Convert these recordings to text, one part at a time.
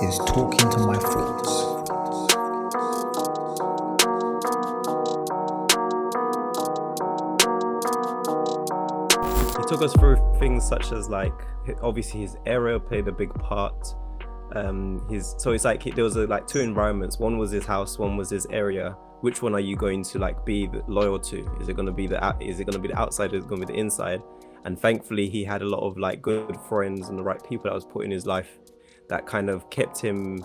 is Talking to My Thoughts. He took us through things such as, like, obviously his area played a big part. So it's like there was two environments. One was his house, one was his area. Which one are you going to be loyal to? Is it going to be the outside, or is it going to be the inside? And thankfully he had a lot of good friends and the right people that was put in his life that kind of kept him.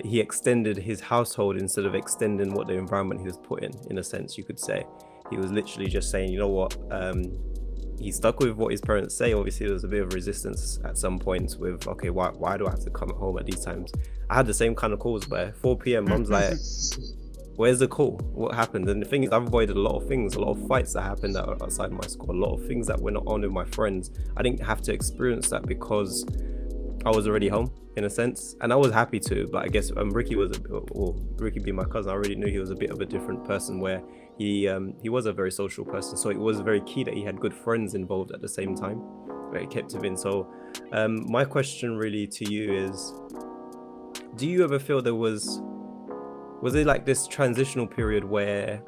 He extended his household instead of extending what the environment he was put in a sense, you could say. He was literally just saying, you know what, he stuck with what his parents say. Obviously there was a bit of resistance at some points with, okay, why do I have to come home at these times? I had the same kind of calls, but 4 p.m. mum's like, where's the call? What happened? And the thing is, I've avoided a lot of things, a lot of fights that happened outside my school, a lot of things that went on with my friends. I didn't have to experience that because I was already home, in a sense, and I was happy to. But I guess Ricky being my cousin, I already knew he was a bit of a different person, where he was a very social person. So it was very key that he had good friends involved at the same time, where it kept him in. So my question really to you is, do you ever feel there was it this transitional period where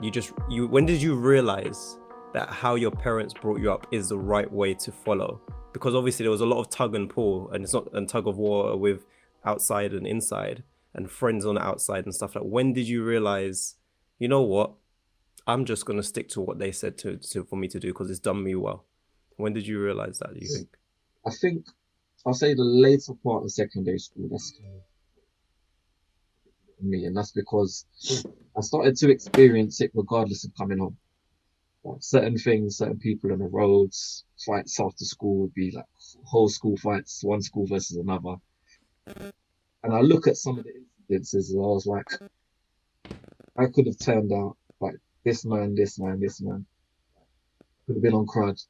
when did you realize that how your parents brought you up is the right way to follow? Because obviously there was a lot of tug and pull, and it's not a tug of war with outside and inside and friends on the outside and stuff. When did you realize, you know what, I'm just going to stick to what they said for me to do because it's done me well? When did you realize that, do you think? I think I'll say the later part of secondary school, that's kind of me, and that's because I started to experience it regardless of coming home. Certain things, certain people on the roads, fights after school would be whole school fights, one school versus another. And I look at some of the incidences and I was like, I could have turned out like this man, this man, this man. Could have been on crud,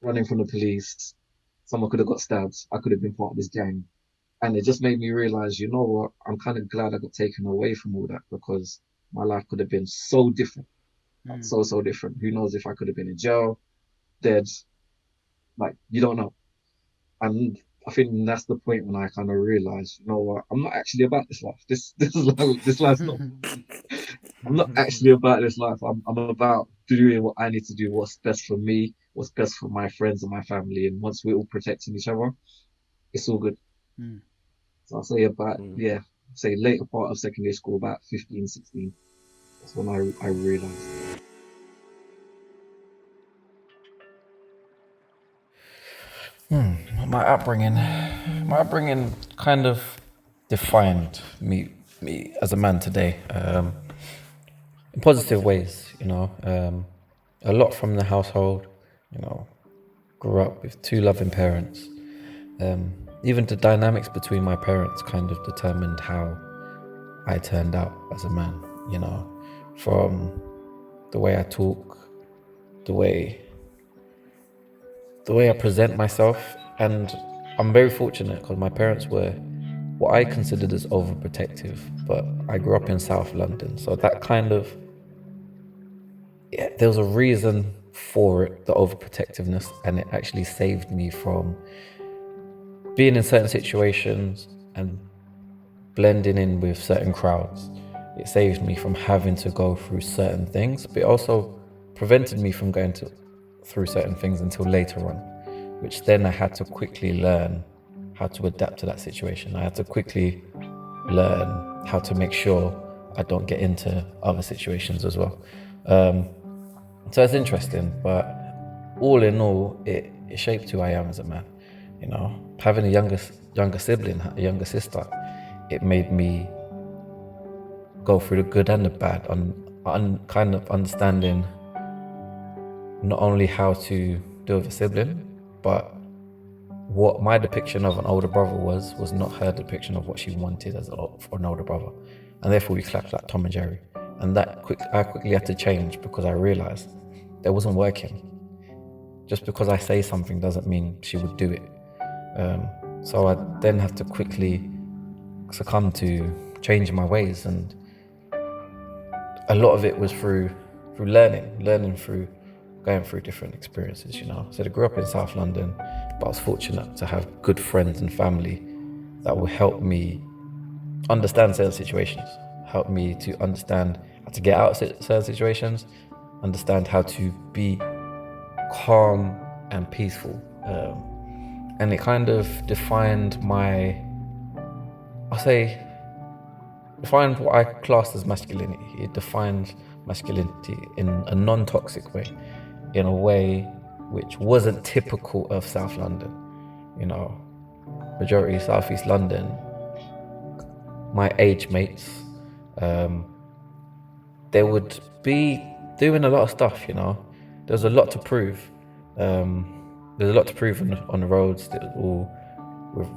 running from the police. Someone could have got stabbed. I could have been part of this gang. And it just made me realize, you know what? I'm kind of glad I got taken away from all that, because my life could have been so different. So different. Who knows if I could have been in jail, dead? You don't know. And I think that's the point when I kind of realized, you know what? I'm not actually about this life. This life's not. I'm not actually about this life. I'm about doing what I need to do, what's best for me, what's best for my friends and my family. And once we're all protecting each other, it's all good. So I'll say say later part of secondary school, about 15, 16. That's when I realized. My upbringing kind of defined me as a man today, in positive ways. A lot from the household. Grew up with two loving parents. Even the dynamics between my parents kind of determined how I turned out as a man. From the way I talk, the way I present myself. And I'm very fortunate because my parents were what I considered as overprotective, but I grew up in South London, so that kind of, there was a reason for it, the overprotectiveness, and it actually saved me from being in certain situations and blending in with certain crowds. It saved me from having to go through certain things, but it also prevented me from going through certain things until later on, which then I had to quickly learn how to adapt to that situation. I had to quickly learn how to make sure I don't get into other situations as well. So it's interesting, but all in all, it shaped who I am as a man. Having a younger sibling, a younger sister, it made me go through the good and the bad, on kind of understanding not only how to deal with a sibling, but what my depiction of an older brother was not her depiction of what she wanted for an older brother. And therefore we clapped like Tom and Jerry. And I quickly had to change, because I realized that wasn't working. Just because I say something doesn't mean she would do it. So I then had to quickly succumb to change my ways. And a lot of it was through learning through going through different experiences. So I grew up in South London, but I was fortunate to have good friends and family that will help me understand certain situations, help me to understand how to get out of certain situations, understand how to be calm and peaceful. And it kind of defined defined what I classed as masculinity. It defined masculinity in a non-toxic way, in a way which wasn't typical of South London. You know, majority Southeast London, my age mates, they would be doing a lot of stuff, you know. There's a lot to prove. There's a lot to prove on the roads, all with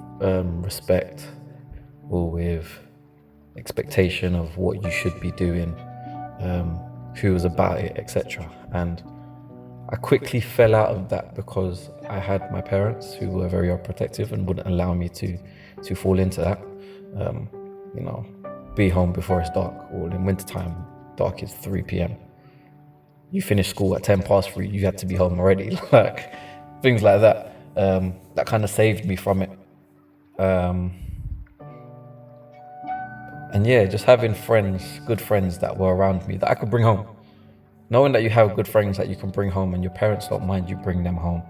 respect, or with expectation of what you should be doing, who was about it, etc. And I quickly fell out of that because I had my parents who were very protective and wouldn't allow me to fall into that. You know, be home before it's dark, or in wintertime, dark is 3 p.m. You finish school at 3:10, you had to be home already, like things like that. That kind of saved me from it. And yeah, just having good friends that were around me that I could bring home. Knowing that you have good friends that you can bring home and your parents don't mind you bring them home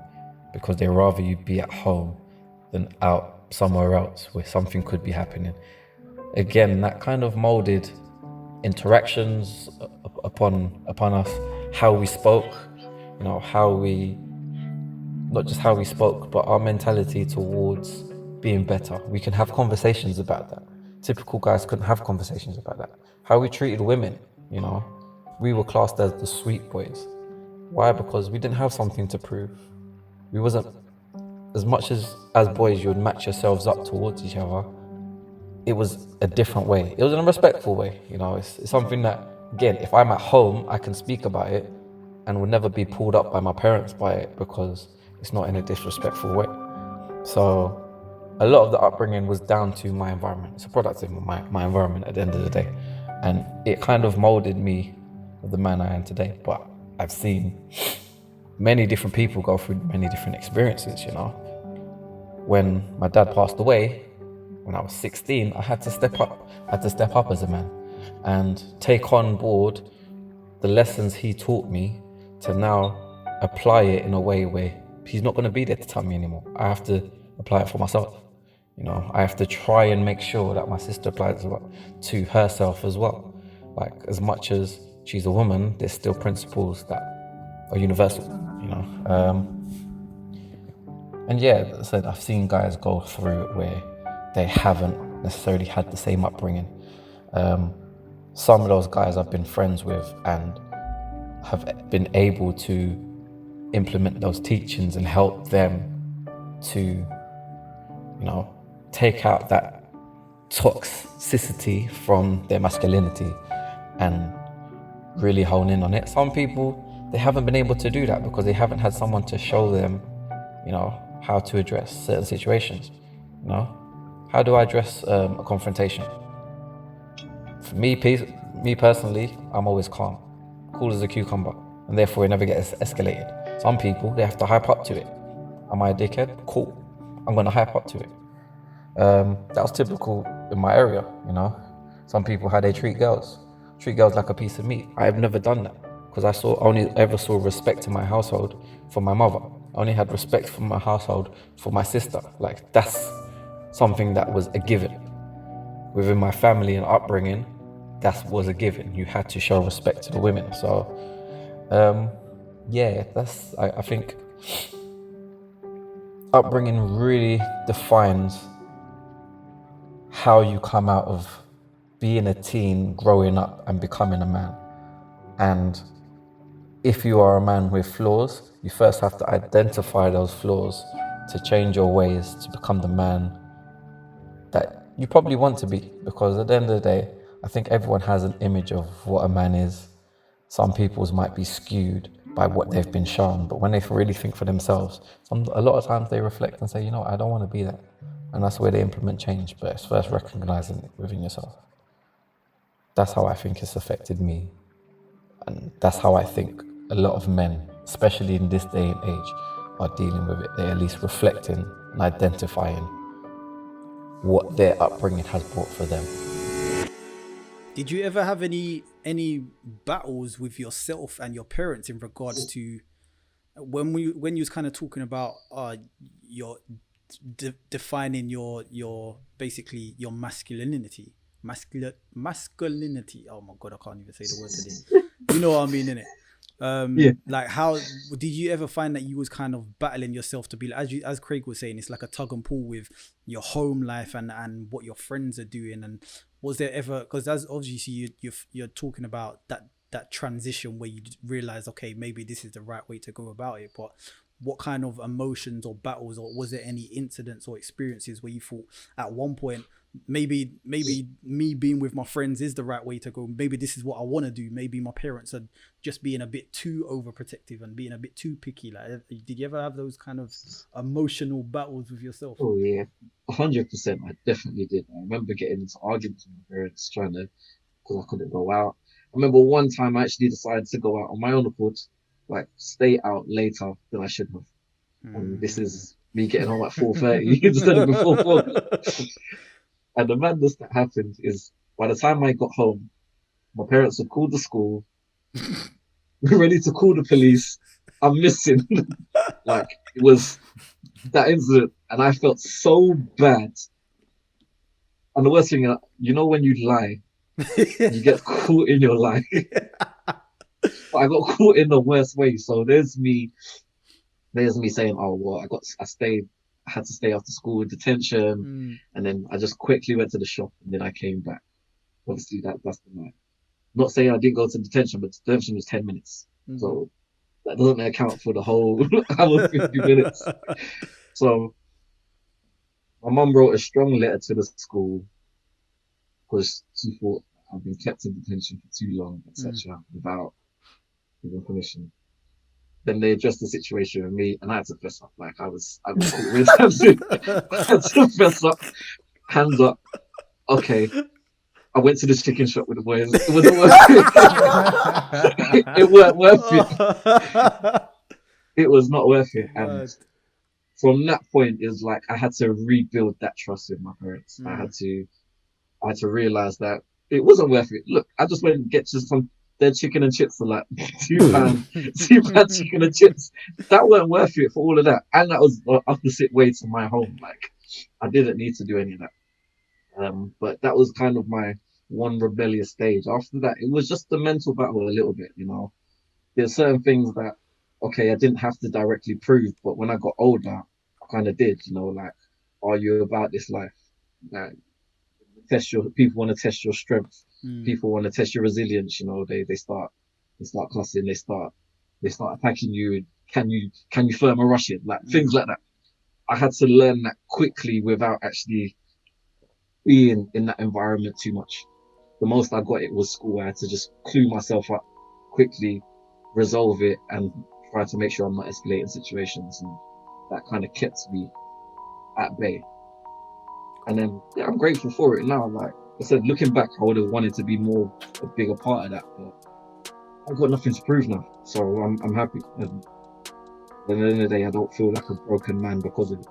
because they'd rather you be at home than out somewhere else where something could be happening. Again, that kind of molded interactions upon us, how we spoke, you know, not just how we spoke, but our mentality towards being better. We can have conversations about that. Typical guys couldn't have conversations about that. How we treated women, you know, we were classed as the sweet boys. Why? Because we didn't have something to prove. We wasn't, as much as boys you would match yourselves up towards each other, it was a different way. It was in a respectful way, you know. It's something that, again, if I'm at home, I can speak about it and will never be pulled up by my parents by it because it's not in a disrespectful way. So a lot of the upbringing was down to my environment. It's a product of my environment at the end of the day. And it kind of molded me the man I am today. But I've seen many different people go through many different experiences, you know. When my dad passed away, when I was 16, I had to step up. I had to step up as a man and take on board the lessons he taught me to now apply it in a way where he's not going to be there to tell me anymore. I have to apply it for myself. You know, I have to try and make sure that my sister applies it to herself as well. Like, as much as she's a woman, there's still principles that are universal, you know. And yeah, as I said, I've seen guys go through it where they haven't necessarily had the same upbringing. Some of those guys I've been friends with and have been able to implement those teachings and help them to, you know, take out that toxicity from their masculinity and really hone in on it. Some people, they haven't been able to do that because they haven't had someone to show them, you know, how to address certain situations. You know, how do I address a confrontation? For me personally, I'm always calm, cool as a cucumber, and therefore it never gets escalated. Some people, they have to hype up to it. Am I a dickhead? Cool, I'm gonna hype up to it. That was typical in my area, you know. Some people, how they treat girls like a piece of meat. I have never done that because I only ever saw respect in my household for my mother. I only had respect for my household for my sister. Like, that's something that was a given. Within my family and upbringing, that was a given. You had to show respect to the women. So, yeah, I think upbringing really defines how you come out of being a teen, growing up and becoming a man. And if you are a man with flaws, you first have to identify those flaws to change your ways to become the man that you probably want to be. Because at the end of the day, I think everyone has an image of what a man is. Some people's might be skewed by what they've been shown, but when they really think for themselves, a lot of times they reflect and say, you know, I don't want to be that. And that's where they implement change, but it's first recognizing it within yourself. That's how I think it's affected me. And that's how I think a lot of men, especially in this day and age, are dealing with it. They're at least reflecting and identifying what their upbringing has brought for them. Did you ever have any battles with yourself and your parents in regards to when you was kind of talking about your defining your basically your masculinity? Masculinity. Oh my god, I can't even say the word today. You know what I mean, innit? Yeah. Like, how did you ever find that you was kind of battling yourself to be like, as Craig was saying, it's like a tug and pull with your home life and what your friends are doing? And was there ever, because as obviously you're talking about that transition where you realize, okay, maybe this is the right way to go about it, but what kind of emotions or battles, or was there any incidents or experiences where you thought at one point, maybe me being with my friends is the right way to go, maybe this is what I want to do, maybe my parents are just being a bit too overprotective and being a bit too picky? Like, did you ever have those kind of emotional battles with yourself? Oh yeah, 100%. I definitely did. I remember getting into arguments with my parents because I couldn't go out. I remember one time I actually decided to go out on my own accord, like stay out later than I should have. And this is me getting home at 4:30 instead of before 4. And the madness that happened is, by the time I got home, my parents had called the school, ready to call the police. I'm missing. Like, it was that incident, and I felt so bad. And the worst thing, you know, when you lie, you get caught in your lie. But I got caught in the worst way. So there's me saying, oh well, I had to stay after school in detention, and then I just quickly went to the shop, and then I came back. Obviously, that's the night. Not saying I didn't go to detention, but detention was 10 minutes, so that doesn't account for the whole hour 50 minutes. So my mum wrote a strong letter to the school because she thought I'd been kept in detention for too long, etc., without even permission. Then they addressed the situation with me, and I had to fess up. Like, I got caught with I had to fess up, hands up. Okay, I went to the chicken shop with the boys. It wasn't worth it. It weren't worth it. It was not worth it. And from that point, it was like I had to rebuild that trust with my parents. I had to realize that it wasn't worth it. Look, I just went and get just some dead chicken and chips for like £2 chicken and chips. That weren't worth it for all of that. And that was the opposite way to my home. Like, I didn't need to do any of that. But that was kind of my one rebellious stage. After that, it was just the mental battle a little bit, you know. There's certain things that, okay, I didn't have to directly prove, but when I got older, I kind of did, you know, like, are you about this life? Like, people want to test your strength. People want to test your resilience, you know. They start cussing, they start attacking you. Can you firm a Russian? Like, things like that. I had to learn that quickly without actually being in that environment too much. The most I got it was school. I had to just clue myself up quickly, resolve it, and try to make sure I'm not escalating situations. And that kind of kept me at bay. And then, yeah, I'm grateful for it now. Like I said, looking back, I would have wanted to be a bigger part of that, but I've got nothing to prove now. So I'm happy. And at the end of the day, I don't feel like a broken man because of it.